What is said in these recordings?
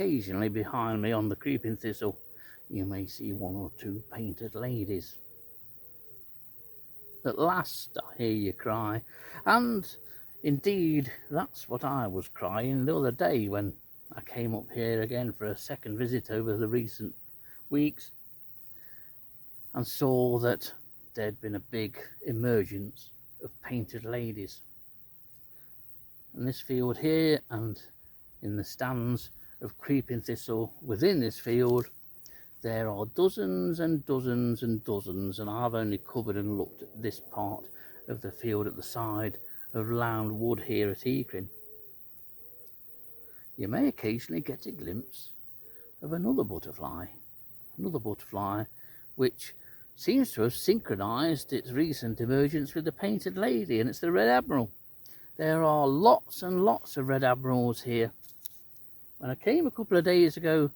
occasionally behind me on the creeping thistle you may see one or two painted ladies. At last I hear you cry, and indeed that's what I was crying the other day when I came up here again for a second visit over the recent weeks and saw that there'd been a big emergence of painted ladies. And this field here and in the stands of creeping thistle within this field, there are dozens and dozens and dozens, and I've only covered and looked at this part of the field at the side of Lound Wood here at Eakring. You may occasionally get a glimpse of another butterfly which seems to have synchronized its recent emergence with the painted lady, and it's the Red Admiral. There are lots and lots of Red Admirals here. When I came a couple of days ago,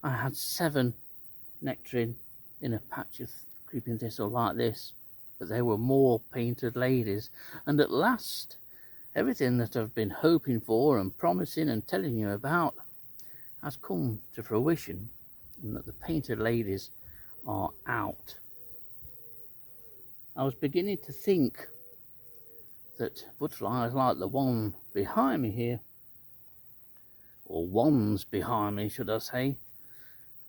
I had 7 nectaring in a patch of creeping thistle like this, but there were more painted ladies, and at last everything that I've been hoping for and promising and telling you about has come to fruition, and that the painted ladies are out. I was beginning to think that butterflies like the one behind me here, or ones behind me should I say,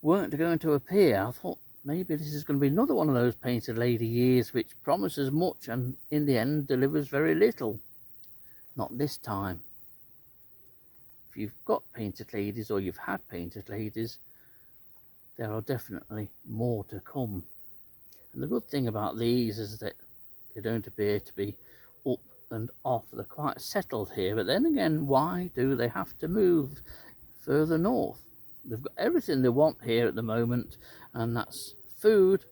weren't going to appear. I thought maybe this is going to be another one of those painted lady years which promises much and in the end delivers very little. Not this time. If you've got painted ladies or you've had painted ladies, there are definitely more to come. And the good thing about these is that they don't appear to be up and off. They're quite settled here, but then again, why do they have to move further north? They've got everything they want here at the moment, and that's food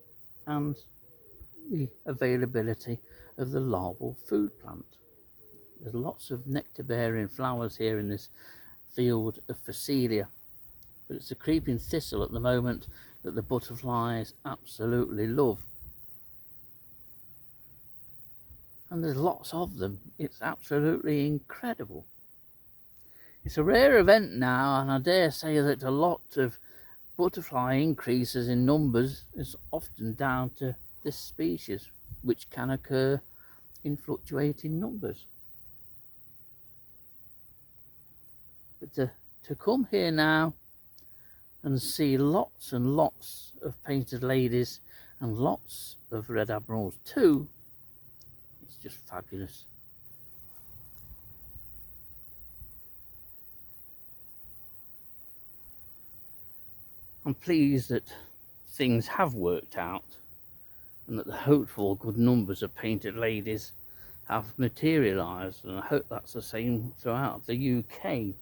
and the availability of the larval food plant. There's lots of nectar bearing flowers here in this field of Phacelia, but it's a creeping thistle at the moment that the butterflies absolutely love. And there's lots of them. It's absolutely incredible. It's a rare event now, and I dare say that a lot of butterfly increases in numbers is often down to this species, which can occur in fluctuating numbers. But to come here now and see lots and lots of painted ladies and lots of Red Admirals too, it's just fabulous. I'm pleased that things have worked out and that the hoped for good numbers of painted ladies have materialised, and I hope that's the same throughout the UK.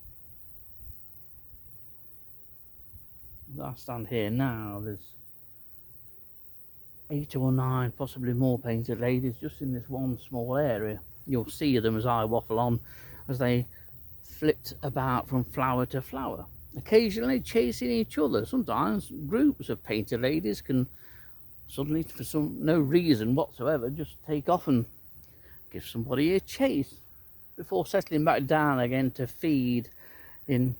As I stand here now, there's 8 or 9, possibly more painted ladies just in this one small area. You'll see them as I waffle on, as they flit about from flower to flower, occasionally chasing each other. Sometimes groups of painted ladies can suddenly, for no reason whatsoever, just take off and give somebody a chase before settling back down again to feed in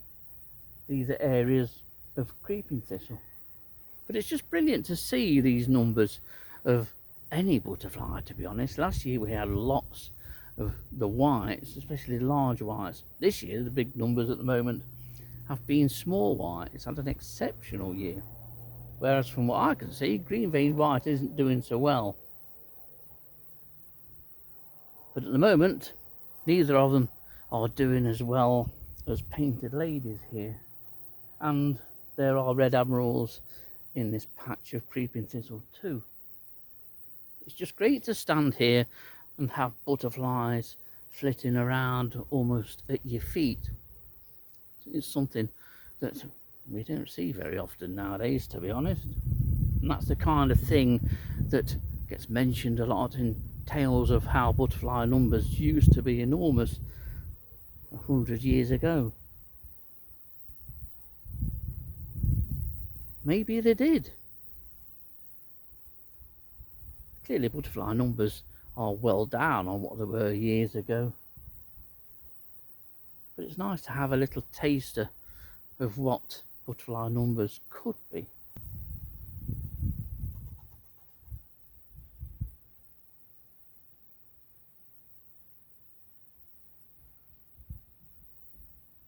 these areas of creeping thistle. But it's just brilliant to see these numbers of any butterfly, to be honest. Last year we had lots of the whites, especially large whites. This year the big numbers at the moment have been small whites. It's had an exceptional year, whereas from what I can see, green veined white isn't doing so well. But at the moment neither of them are doing as well as painted ladies here, and there are Red Admirals in this patch of creeping thistle too. It's just great to stand here and have butterflies flitting around almost at your feet. It's something that we don't see very often nowadays, to be honest. And that's the kind of thing that gets mentioned a lot in tales of how butterfly numbers used to be enormous 100 years ago. Maybe they did. Clearly butterfly numbers are well down on what they were years ago. But it's nice to have a little taster of what butterfly numbers could be.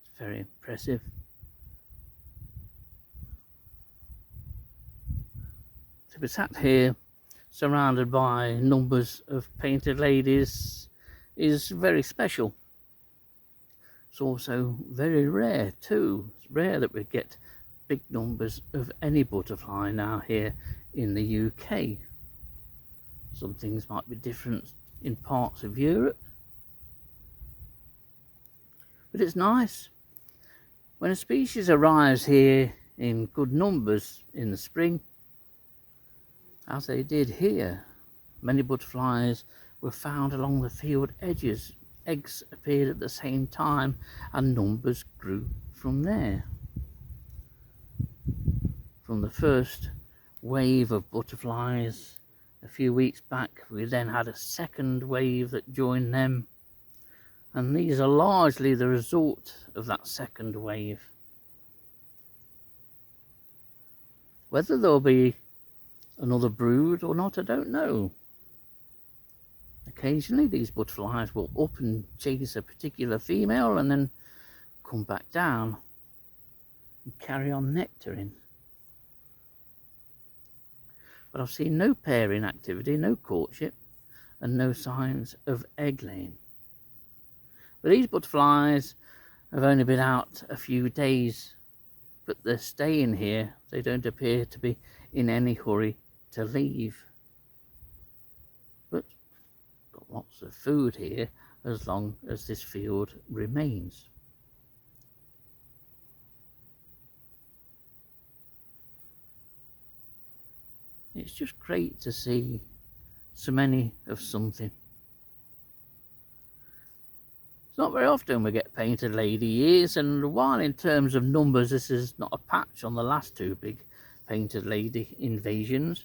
It's very impressive. To be sat here surrounded by numbers of painted ladies is very special. It's also very rare too. It's rare that we get big numbers of any butterfly now here in the UK. Some things might be different in parts of Europe, but it's nice when a species arrives here in good numbers in the spring, as they did here. Many butterflies were found along the field edges. Eggs appeared at the same time and numbers grew from there. From the first wave of butterflies a few weeks back, we then had a second wave that joined them, and these are largely the result of that second wave. Whether there'll be another brood or not, I don't know. Occasionally these butterflies will up and chase a particular female and then come back down and carry on nectaring. But I've seen no pairing activity, no courtship, and no signs of egg laying. But these butterflies have only been out a few days, but they're staying here. They don't appear to be in any hurry to leave. But got lots of food here as long as this field remains. It's just great to see so many of something. It's not very often we get painted lady years, and while in terms of numbers this is not a patch on the last two big painted lady invasions,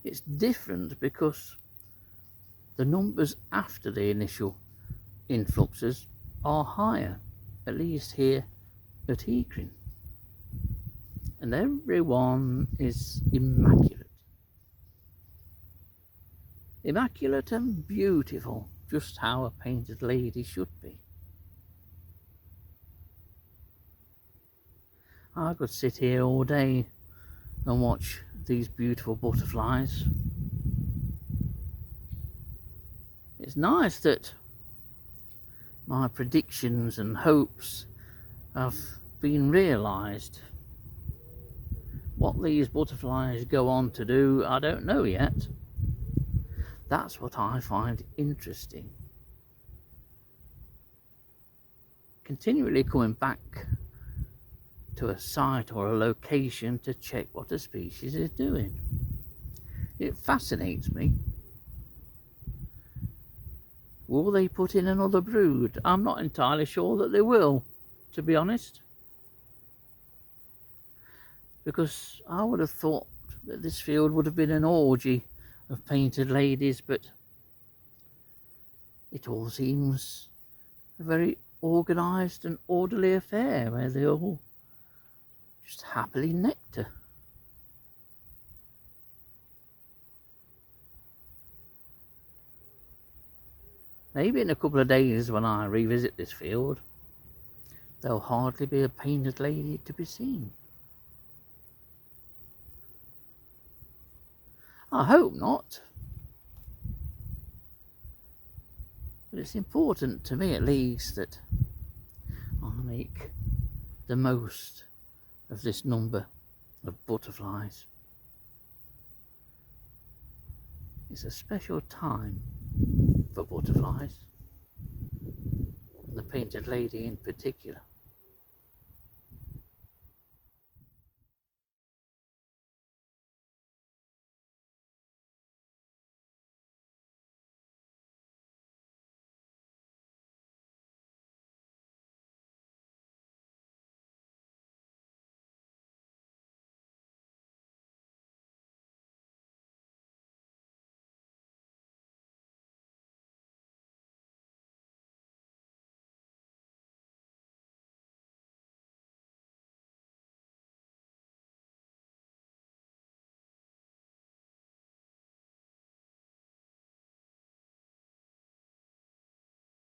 it's different because the numbers after the initial influxes are higher, at least here at Eakring. And everyone is immaculate. Immaculate and beautiful, just how a painted lady should be. I could sit here all day and watch these beautiful butterflies. It's nice that my predictions and hopes have been realised. What these butterflies go on to do, I don't know yet. That's what I find interesting. Continually coming back to a site or a location to check what a species is doing. It fascinates me. Will they put in another brood? I'm not entirely sure that they will, to be honest. Because I would have thought that this field would have been an orgy of painted ladies, but it all seems a very organised and orderly affair where they all just happily nectar. Maybe in a couple of days when I revisit this field, there'll hardly be a painted lady to be seen. I hope not. But it's important to me at least that I make the most of this number of butterflies. It's a special time for butterflies, the painted lady in particular.